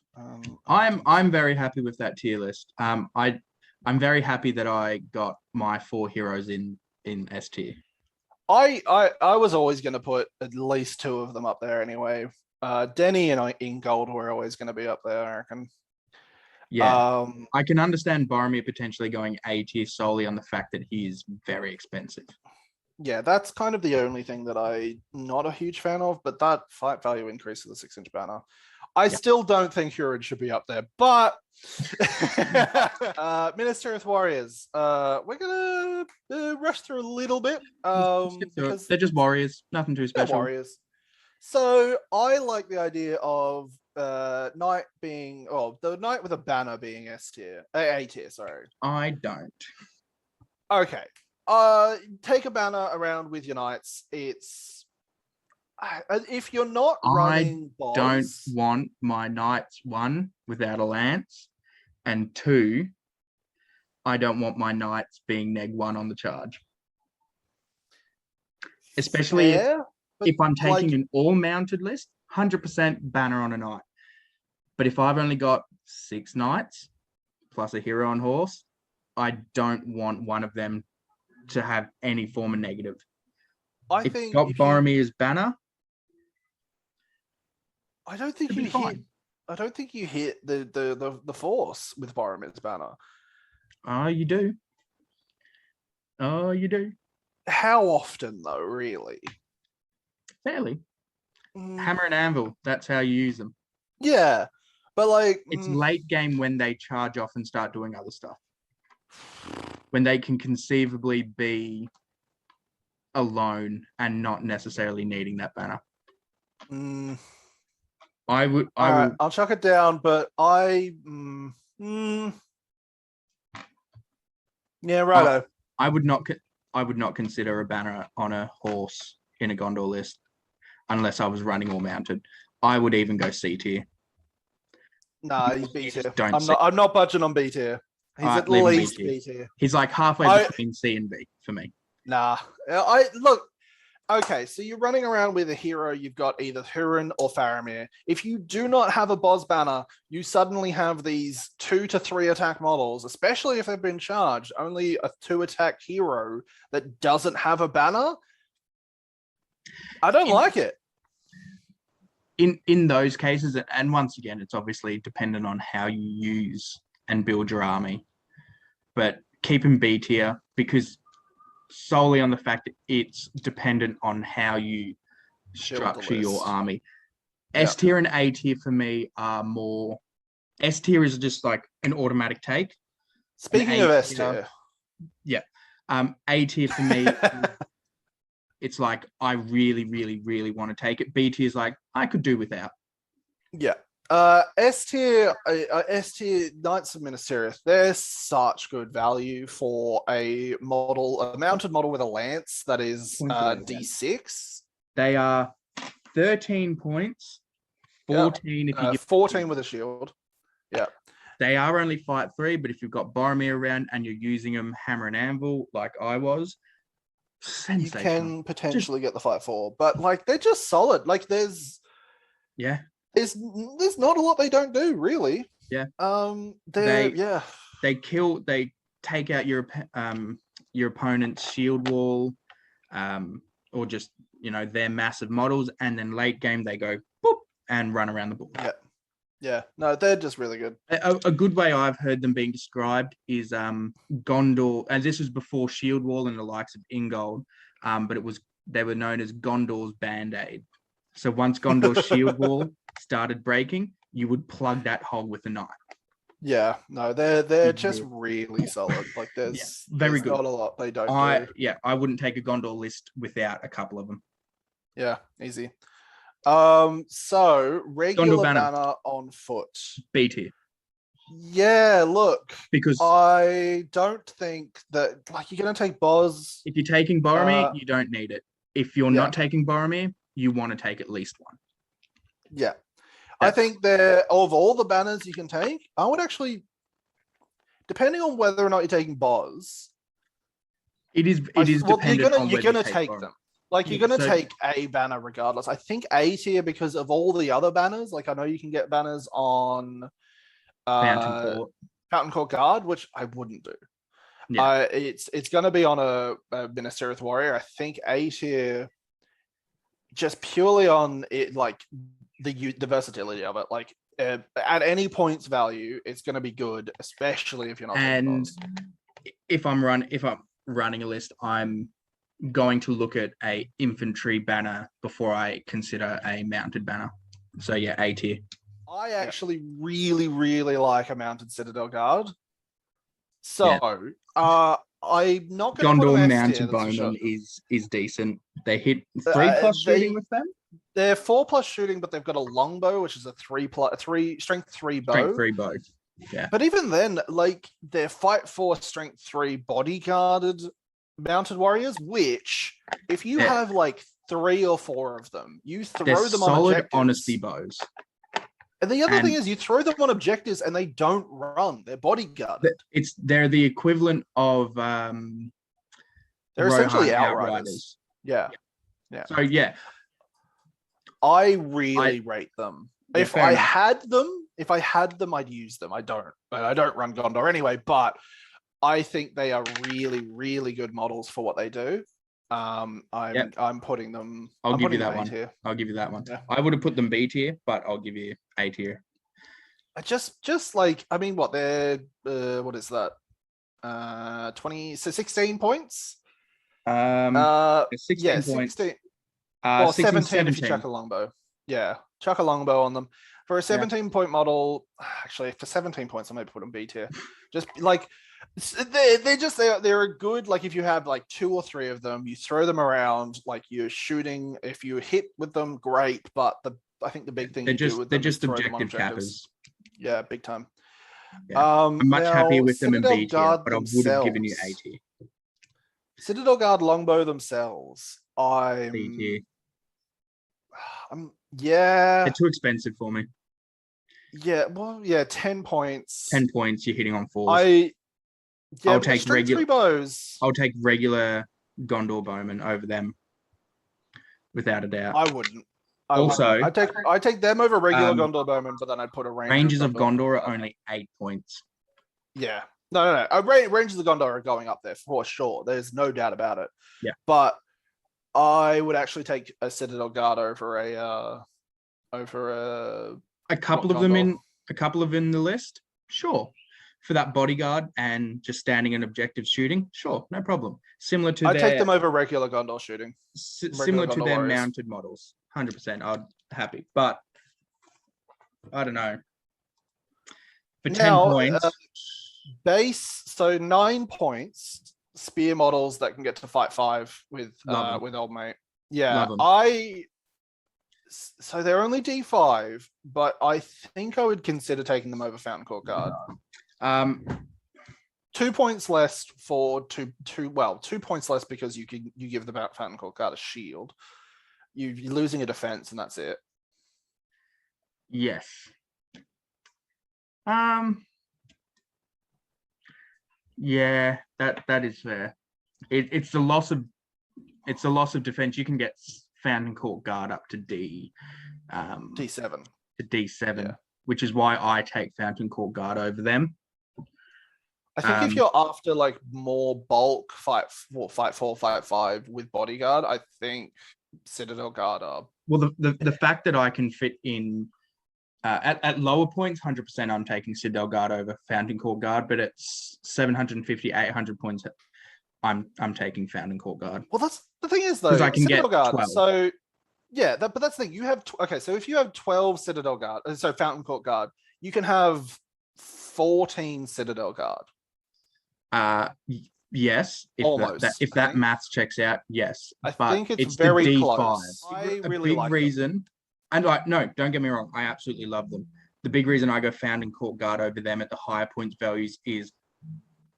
I'm very happy with that tier list. I'm very happy that I got my 4 heroes in S tier. I was always going to put at least 2 of them up there anyway. Denny and Ingold were always going to be up there, I reckon. Yeah, I can understand Boromir potentially going A tier solely on the fact that he is very expensive. Yeah, that's kind of the only thing that I'm not a huge fan of, but that fight value increase of the 6-inch banner. I still don't think Huron should be up there, but Minas Tirith Warriors. We're gonna rush through a little bit because they're just warriors, nothing too special. Warriors. So I like the idea of knight being the knight with a banner being A tier. Sorry, I don't. Okay, take a banner around with your knights. It's if you're not running boss, don't want my knights 1 without a lance, and 2, I don't want my knights being neg 1 on the charge. Especially if I'm taking an all-mounted list, 100% banner on a knight. But if I've only got 6 knights plus a hero on horse, I don't want one of them to have any form of negative. If you've got Boromir's banner, I don't think you hit the force with Boromir's banner. Oh, you do. How often though, really? Fairly. Hammer and anvil, that's how you use them. Yeah. But like it's late game when they charge off and start doing other stuff. When they can conceivably be alone and not necessarily needing that banner. I'll chuck it down, but yeah, righto. I would not consider a banner on a horse in a Gondor list. unless I was running or mounted. I would even go C tier. Nah, he's B You just tier. don't I'm see- not budging on B tier. He's Alright, at leave him B least tier. B tier. He's like halfway I- between C and B for me. Nah, I look. Okay, so you're running around with a hero. You've got either Huron or Faramir. If you do not have a Boz banner, you suddenly have these 2 to 3 attack models, especially if they've been charged. Only a 2 attack hero that doesn't have a banner. I don't like it. In those cases, and once again, it's obviously dependent on how you use and build your army. But keep him B tier because solely on the fact that it's dependent on how you structure your army. S tier and A tier for me are more. S tier is just like an automatic take. Speaking of S tier, A tier for me, it's like I really, really, really want to take it. B tier is like I could do without. Yeah. S tier Knights of Minas Tirith, they're such good value for a mounted model with a lance that is D6. They are 13 points, 14 if you get 14 with a shield. Yeah. They are only fight 3, but if you've got Boromir around and you're using them hammer and anvil like I was, you can potentially get the fight 4, but like they're just solid. Like there's not a lot they don't do really. Yeah. They take out your opponent's shield wall, or just their massive models, and then late game they go boop and run around the board. Yeah. No, they're just really good. A good way I've heard them being described is Gondor, and this was before Shield Wall and the likes of Ingold, but they were known as Gondor's Band-Aid. So once Gondor's Shield Wall started breaking, you would plug that hole with a knife. Yeah, no, they're just really solid. Like there's good. Not a lot they don't do. Yeah, I wouldn't take a Gondor list without a couple of them. Yeah, easy. So regular banner on foot. B tier. Yeah, look, because I don't think that you're gonna take Boz. If you're taking Boromir, you don't need it. If you're not taking Boromir, you want to take at least one. Yeah. I think that of all the banners you can take, I would actually, depending on whether or not you're taking Boz, it is dependent on you're gonna take them. Like you're gonna take a banner regardless. I think A tier because of all the other banners. Like I know you can get banners on Fountain Court Guard, which I wouldn't do. Yeah. It's gonna be on a Minas Tirith Warrior. I think A tier, just purely on it, like the versatility of it. Like at any points value, it's gonna be good, especially if you're not. And if I'm running a list, I'm going to look at a infantry banner before I consider a mounted banner. So yeah, A tier. I actually really, really like a mounted Citadel Guard. So I'm not going to put Gondor an mounted bowman is decent. They hit 3+ shooting with them. They're 4+ shooting, but they've got a longbow, which is a 3 strength 3 bow. Strength 3 bow. Yeah. But even then, like they're fight 4 strength 3 bodyguarded mounted warriors, which if you have like 3 or 4 of them, you throw them on solid objectives. honesty bows. And the other thing is you throw them on objectives and they don't run. They're bodyguarded. They're the equivalent of they're essentially outriders. Yeah. So yeah. I really rate them. If I had them, I'd use them. I don't run Gondor anyway, but I think they are really, really good models for what they do. I'm putting them. I'll give you that one. I'll give you that one. I would have put them B tier, but I'll give you A tier. Just like, I mean, what they're what is that? 16 points. 16 points. 16. 17 if you chuck a longbow. Yeah, chuck a longbow on them. For a 17-point model, actually, for 17 points, I might put them B tier. Just like they're a good, like if you have like 2 or 3 of them, you throw them around, like you're shooting. If you hit with them, great. But I think the big thing they're just objective cappers. Yeah, big time. Yeah. I'm much happier with them in B tier, but I would have given you A tier. Citadel Guard longbow themselves, B tier. Yeah, They're too expensive for me. yeah. Well, yeah. 10 points. 10 points, you're hitting on fours. Yeah, I'll but take strength regular. 3 bows. I'll take regular Gondor bowmen over them, without a doubt. I wouldn't. Also, I take them over regular Gondor bowmen, but then I'd put a Rangers of Gondor are only 8 points. Yeah. No. Rangers of Gondor are going up there for sure. There's no doubt about it. Yeah. But I would actually take a Citadel Guard over a couple of them in the list. Sure. For that bodyguard and just standing and objective shooting, sure, no problem. Similar to I'd take them over regular Gondor shooting. Similar to their mounted models. 100%. I'm happy. But I don't know. For 10 points. Base, so 9 points, spear models that can get to fight 5 with old mate. Yeah. So they're only D5, but I think I would consider taking them over Fountain Court Guard. 2 points less for 2 points less because you give the Fountain Court Guard a shield. You're losing a defense, and that's it. Yes. Yeah, that is fair. It's a loss of defense. You can get Fountain Court Guard up to D7. To D7, yeah. Which is why I take Fountain Court Guard over them. I think if you're after like more bulk fight 4, fight 5 with bodyguard, I think Citadel Guard are. Well, the fact that I can fit in at lower points, 100%, I'm taking Citadel Guard over Fountain Court Guard, but at 750, 800 points, I'm taking Fountain Court Guard. Well, that's the thing is though, because I can Citadel get Guard. 12. So yeah, but that's the thing. You have so if you have 12 Citadel Guard, so Fountain Court Guard, you can have 14 Citadel Guard. Yes, if that maths checks out, yes. I think it's very the D5. Close. I really like reason, and no, don't get me wrong, I absolutely love them. The big reason I go Fountain Court Guard over them at the higher points values is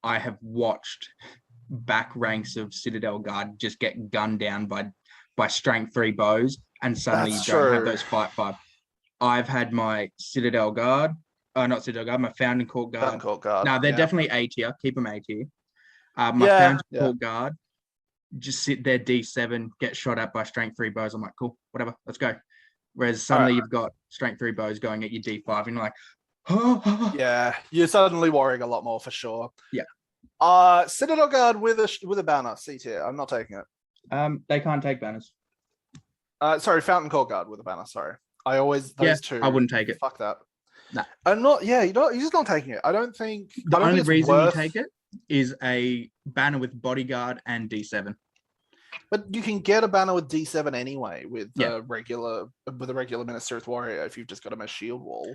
I have watched back ranks of Citadel Guard just get gunned down by strength 3 bows, and suddenly you don't have those fight 5. I've had my Citadel Guard. Not Citadel Guard, my Fountain Court Guard. No, they're definitely A tier. Keep them A tier. My Fountain Court Guard, just sit there D7, get shot at by strength 3 bows. I'm like, cool, whatever, let's go. Whereas suddenly you've got strength 3 bows going at your D5, and you're like, yeah, you're suddenly worrying a lot more for sure. Yeah. Citadel Guard with a banner, C tier. I'm not taking it. They can't take banners. Sorry, Fountain Court Guard with a banner. Sorry, those two. I wouldn't take it. Fuck that. No. I'm not. Yeah, you're just not taking it. I don't think the only reason you take it is a banner with bodyguard and D7. But you can get a banner with D7 anyway with a regular Minas Tirith warrior if you've just got him as shield wall.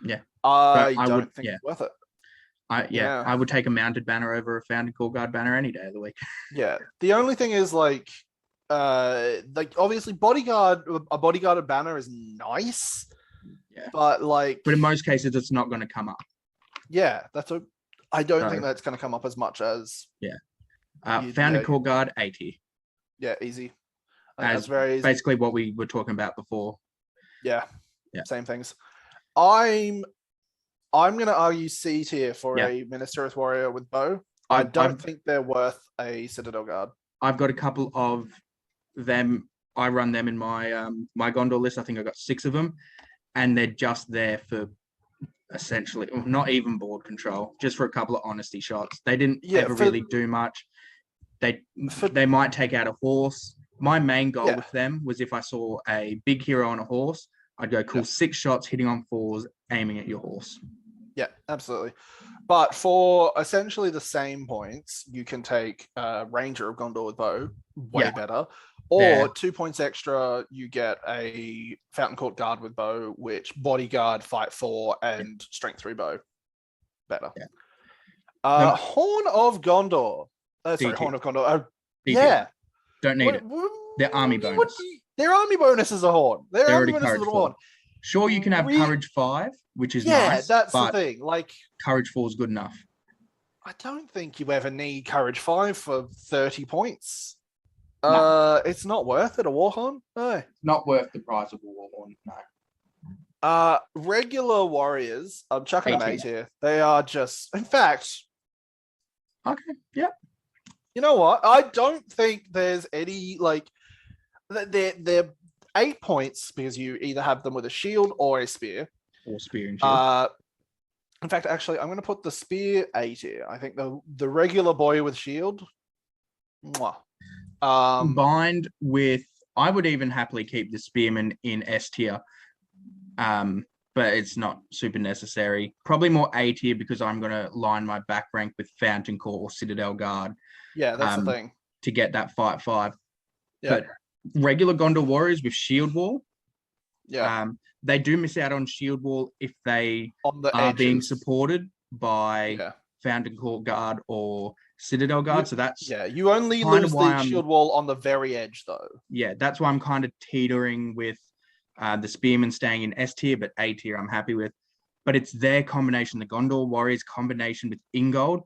Yeah. I don't think it's worth it. I would take a mounted banner over a Fountain Court Guard banner any day of the week. Yeah. The only thing is like obviously a bodyguarded banner is nice. Yeah. But in most cases it's not going to come up. Yeah, I don't think that's going to come up as much as Fountain Court Guard 80. Yeah, easy. That's very easy. Basically what we were talking about before. Yeah. Same things. I'm going to argue C tier for a Minas Tirith warrior with bow. I don't think they're worth a Citadel Guard. I've got a couple of them. I run them in my my Gondor list. I think I got 6 of them, and they're just there for essentially not even board control, just for a couple of honesty shots. They didn't ever really do much. They might take out a horse. My main goal with them was if I saw a big hero on a horse, I'd go cool 6 shots hitting on 4s, aiming at your horse. Yeah, absolutely. But for essentially the same points, you can take Ranger of Gondor with bow, way better. Or 2 points extra, you get a Fountain Court Guard with bow, which bodyguard, fight 4, and strength 3 bow. Better. Yeah. Horn of Gondor. Sorry, Horn of Gondor. Don't need it. They're army bonus. Their army bonus is a horn. Their army bonus is a horn. Sure, you can have courage 5, which is nice. Yeah, that's the thing. Courage 4 is good enough. I don't think you ever need courage 5 for 30 points. It's not worth it. A Warhorn? No. Not worth the price of a Warhorn. No. Regular warriors. I'm chucking them A A tier. They are just. In fact, Okay. Yeah. you know what? I don't think there's any like. They're 8 points because you either have them with a shield or a spear. Or spear and shield. In fact, actually, I'm going to put the spear A tier. I think the regular boy with shield. Mwah. Combined with, I would even happily keep the spearman in S tier. But it's not super necessary. Probably more A tier because I'm going to line my back rank with Fountain Core or Citadel Guard. Yeah, that's the thing. To get that fight 5. Yeah. But regular Gondor warriors with shield wall, yeah, they do miss out on shield wall if they are being supported by Fountain Core Guard or Citadel Guard. So that's you only lose the shield wall on the very edge, though. Yeah, that's why I'm kind of teetering with the Spearman staying in S tier, but A tier I'm happy with. But it's their combination, the Gondor Warriors combination with Ingold,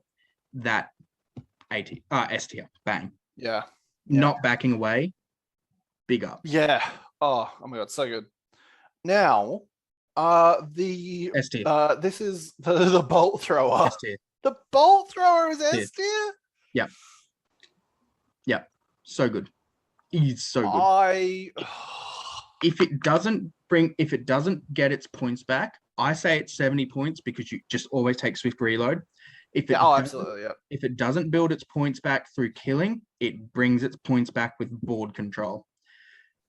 that S tier, bang. Yeah. Not backing away, big up. Yeah. Oh my god, so good. Now, the S tier. This is the bolt thrower. S tier. The bolt thrower is S tier. Yeah. Yeah. So good. He's so good. If it doesn't get its points back, I say it's 70 points because you just always take swift reload. Absolutely, yeah. If it doesn't build its points back through killing, it brings its points back with board control.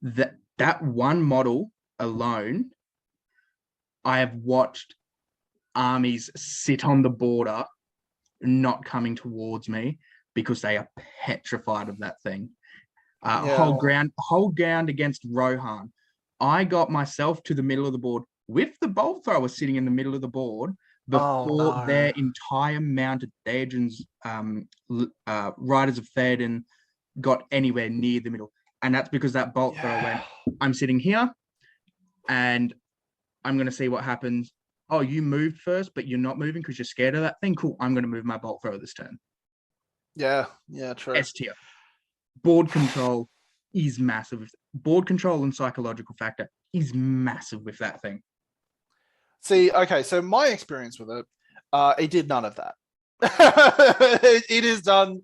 That one model alone, I have watched armies sit on the border, not coming towards me because they are petrified of that thing. Whole ground against Rohan. I got myself to the middle of the board with the bolt thrower sitting in the middle of the board before their entire mounted Theoden's Riders of Theoden got anywhere near the middle. And that's because that bolt thrower went, I'm sitting here and I'm going to see what happens. Oh, you moved first, but you're not moving because you're scared of that thing? Cool, I'm going to move my bolt thrower this turn. Yeah, true. S tier. Board control is massive. Board control and psychological factor is massive with that thing. See, okay, so my experience with it did none of that. It has done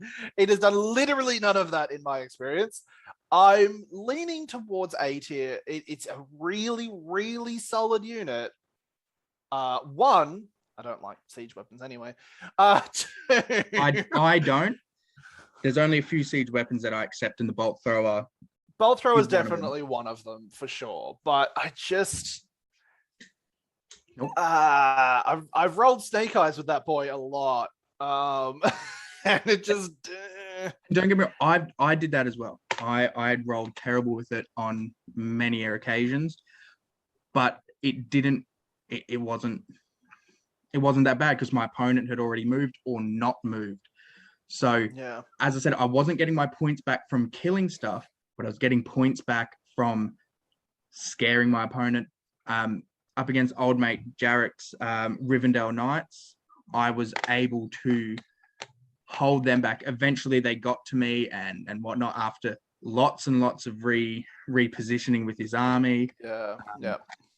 literally none of that in my experience. I'm leaning towards A tier. It's a really, really solid unit. One, I don't like siege weapons anyway. Two, I don't. There's only a few siege weapons that I accept in the bolt thrower. Bolt thrower is definitely one of them for sure, but I just I've rolled snake eyes with that boy a lot. And it just don't get me wrong, I did that as well. I rolled terrible with it on many occasions, but it wasn't that bad because my opponent had already moved or not moved. So as I said, I wasn't getting my points back from killing stuff, but I was getting points back from scaring my opponent. Up against old mate Jarek's Rivendell Knights, I was able to hold them back. Eventually they got to me and whatnot after lots and lots of repositioning with his army.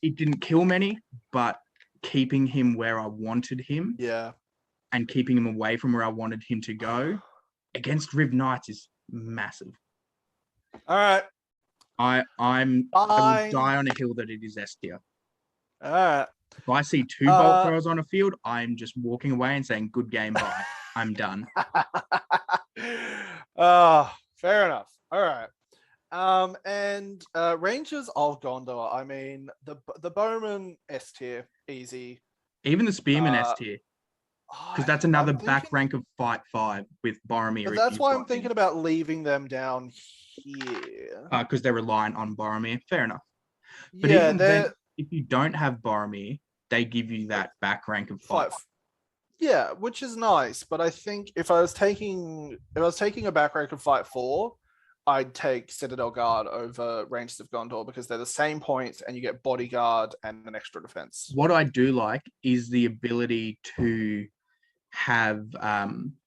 It didn't kill many, but keeping him where I wanted him. And keeping him away from where I wanted him to go against Riv Knights is massive. All right. I will die on a hill that it is S tier. All right. If I see 2 bolt throwers on a field, I'm just walking away and saying, good game, bye. I'm done. Fair enough. All right. And Rangers of Gondor, I mean, the Bowman S tier, easy. Even the Spearman S tier. Because that's another back rank of fight 5 with Boromir. But that's why I'm thinking about leaving them down here. Because they're reliant on Boromir. Fair enough. But even then, if you don't have Boromir, they give you that back rank of fight. Yeah, which is nice. But I think if I was taking a back rank of fight 4, I'd take Citadel Guard over Rangers of Gondor because they're the same points and you get bodyguard and an extra defense. What I do like is the ability to have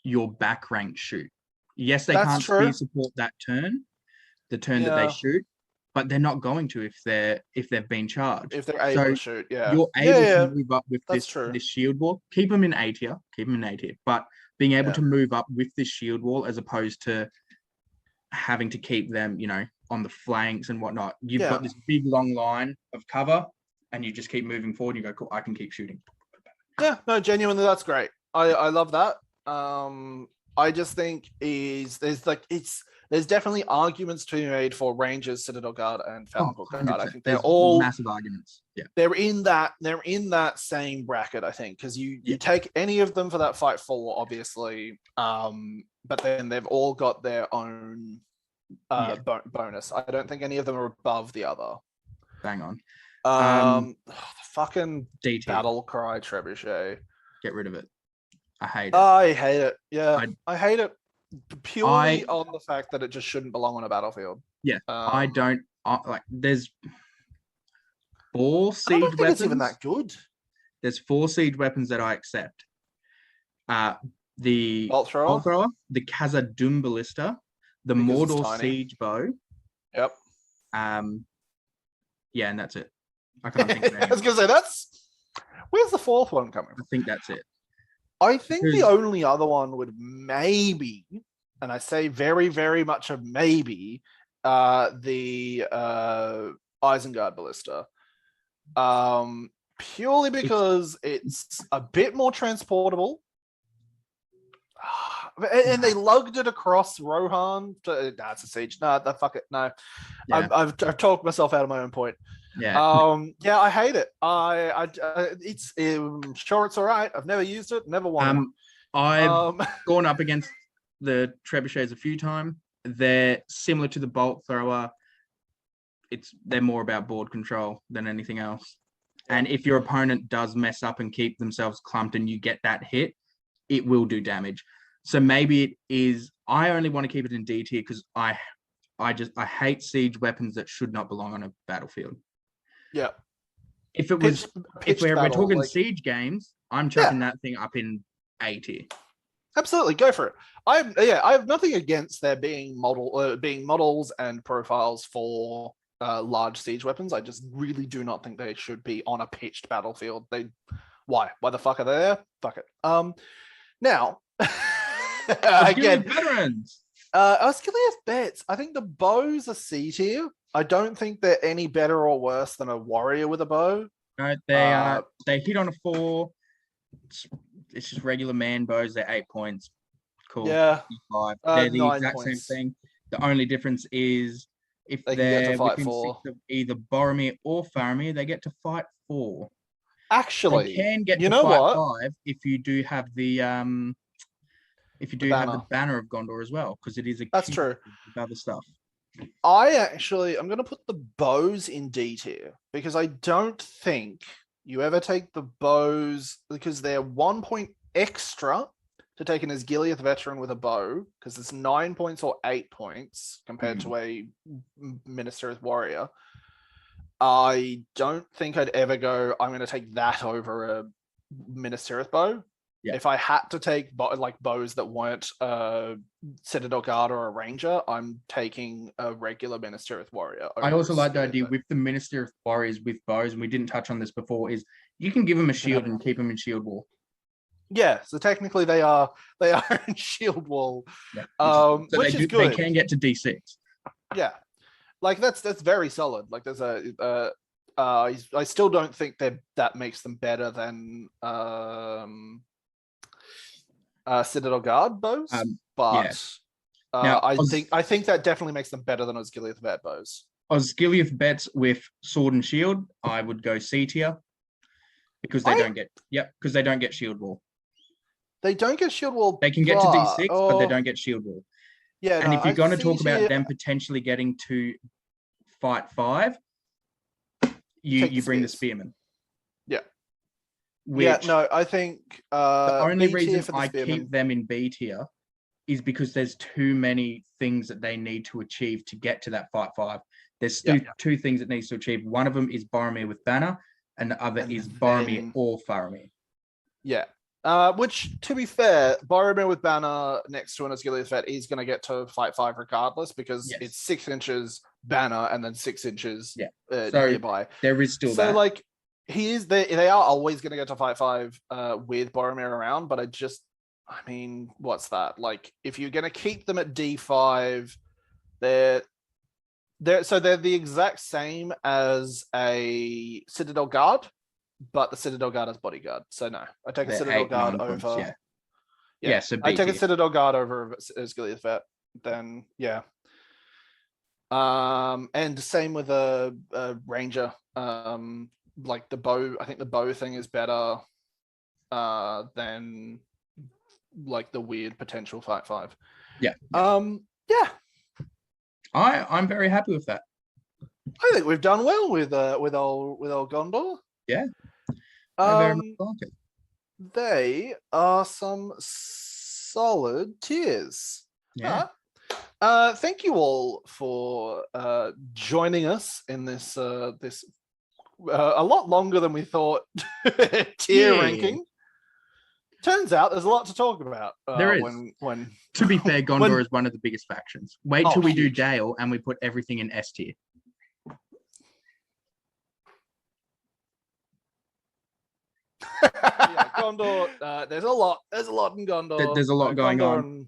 your back rank shoot. Yes, they can't speed support that turn, the turn that they shoot, but they're not going to if they've been charged. If they're able to shoot, you're able to move up with this shield wall. Keep them in A tier, but being able to move up with this shield wall as opposed to having to keep them, on the flanks and whatnot. You've got this big long line of cover, and you just keep moving forward. And you go, cool, I can keep shooting. Yeah, no, genuinely, that's great. I love that. I just think there's definitely arguments to be made for Rangers, Citadel Guard, and Falcon Guard. I think they're all massive arguments. Yeah, they're in that same bracket. I think because you take any of them for that fight 4, obviously, but then they've all got their own bonus. I don't think any of them are above the other. Bang on. The fucking DT. battle cry trebuchet. Get rid of it. I hate it. I hate it. Yeah, I hate it purely on the fact that it just shouldn't belong on a battlefield. Yeah, I don't like. There's 4 siege I don't think weapons. It's even that good. There's 4 siege weapons that I accept. The Bolt thrower, the Khazad-dûm ballista, the Mordor siege bow. Yep. Yeah, and that's it. I can't think of anything. I was gonna say where's the 4th one coming from? I think that's it. I think the only other one would maybe, and I say very, very much a maybe, the Isengard ballista. Purely because it's a bit more transportable. And they lugged it across Rohan. It's a siege. No, fuck it. No, yeah. I've talked myself out of my own point. Yeah. I hate it. It's sure it's all right. I've never used it. Never won. I've gone up against the trebuchets a few times. They're similar to the bolt thrower. They're more about board control than anything else. And if your opponent does mess up and keep themselves clumped and you get that hit, it will do damage. So maybe it is. I only want to keep it in D tier because I hate siege weapons that should not belong on a battlefield. Yeah. If it was, if we're talking siege games, I'm chucking that thing up in A tier. Absolutely, go for it. I have nothing against there being models and profiles for large siege weapons. I just really do not think they should be on a pitched battlefield. Why the fuck are they there? Fuck it. Now, again, veterans. Osgiliath bets. I think the bows are C tier. I don't think they're any better or worse than a warrior with a bow. No, they hit on a 4. It's just regular man bows. They're 8 points. Cool. Yeah. 5. They're the exact points. same thing. The only difference is if they're within 6 of either Boromir or Faramir, they get to fight 4. Actually, they can get to fight 5 if you do have the have the banner of Gondor as well, because it is that's true. Other stuff. I'm going to put the bows in D tier because I don't think you ever take the bows because they're 1 point extra to take an Osgiliath veteran with a bow because it's 9 points or 8 points compared to a Minas Tirith warrior. I don't think I'd ever go, I'm going to take that over a Minas Tirith bow. Yeah. If I had to take bows that weren't Citadel Guard or a Ranger, I'm taking a regular Minas Tirith warrior. I also like the idea with the Minas Tirith warriors with bows, and we didn't touch on this before, is you can give them a shield and keep them in shield wall. Yeah, so technically they are in shield wall, which is good. They can get to D6. Yeah, like that's very solid. Like there's I still don't think that makes them better than Citadel Guard bows, but now, I think that definitely makes them better than Osgiliath vet bows. Osgiliath bets with sword and shield, I would go C tier because they don't get shield wall. They don't get shield wall. They can get to D6, but they don't get shield wall. Yeah, and if you're going to talk about them potentially getting to fight 5, you bring the spearmen. Yeah. I think the only reason I keep them in B tier is because there's too many things that they need to achieve to get to that fight 5. There's two things it needs to achieve. One of them is Boromir with banner, and the other is Boromir or Faramir. Yeah. Which, to be fair, Boromir with banner next to an Osgiliath vet is going to get to fight 5 regardless, because it's 6 inches banner and then 6 inches nearby. There is still so that. like they are always going to get to fight 5 with Boromir around, but I mean, what's that? Like, if you're going to keep them at D5, they're the exact same as a Citadel Guard, but the Citadel Guard has Bodyguard. So no, I take a Citadel Guard over. So I take a Citadel Guard over Osgiliath vet. Then and same with a Ranger. Like the bow, I think the bow thing is better than like the weird potential fight 5. I'm very happy with that. I think we've done well with old Gondor. Yeah. I very much like it. They are some solid tiers. Yeah. Thank you all for joining us in this this a lot longer than we thought tier ranking. Turns out there's a lot to talk about. There is. When to be fair, Gondor is one of the biggest factions. Wait till we do Dale and we put everything in S tier. Gondor. There's a lot in Gondor. There's a lot going on.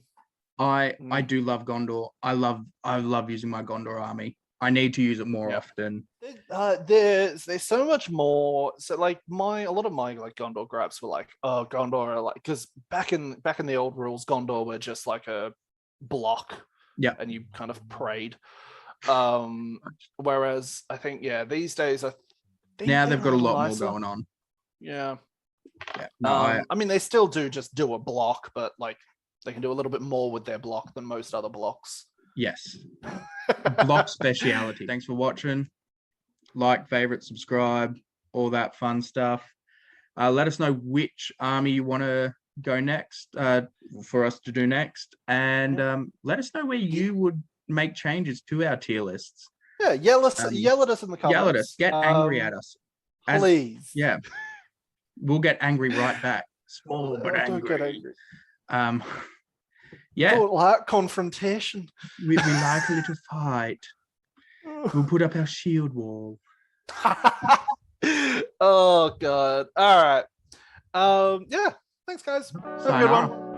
I do love Gondor. I love using my Gondor army. I need to use it more often. There's so much more. So like a lot of my like Gondor gripes were like, oh, Gondor, like, because back in the old rules, Gondor were just like a block. Yeah. And you kind of prayed. Whereas I think these days now they've got a lot more going on. Yeah. No, I mean, they still do a block, but like they can do a little bit more with their block than most other blocks. Yes. Block speciality. Thanks for watching. Like, favorite, subscribe, all that fun stuff. Let us know which army you want to go next, for us to do next, and let us know where you would make changes to our tier lists. Yeah, yell at us in the comments. Yell at us. Get angry at us. Please. Yeah. We'll get angry right back. Small but angry. Don't get angry. Yeah. Don't like confrontation. We like a little fight. We'll put up our shield wall. Oh God. All right. Yeah. Thanks, guys. Have a good one.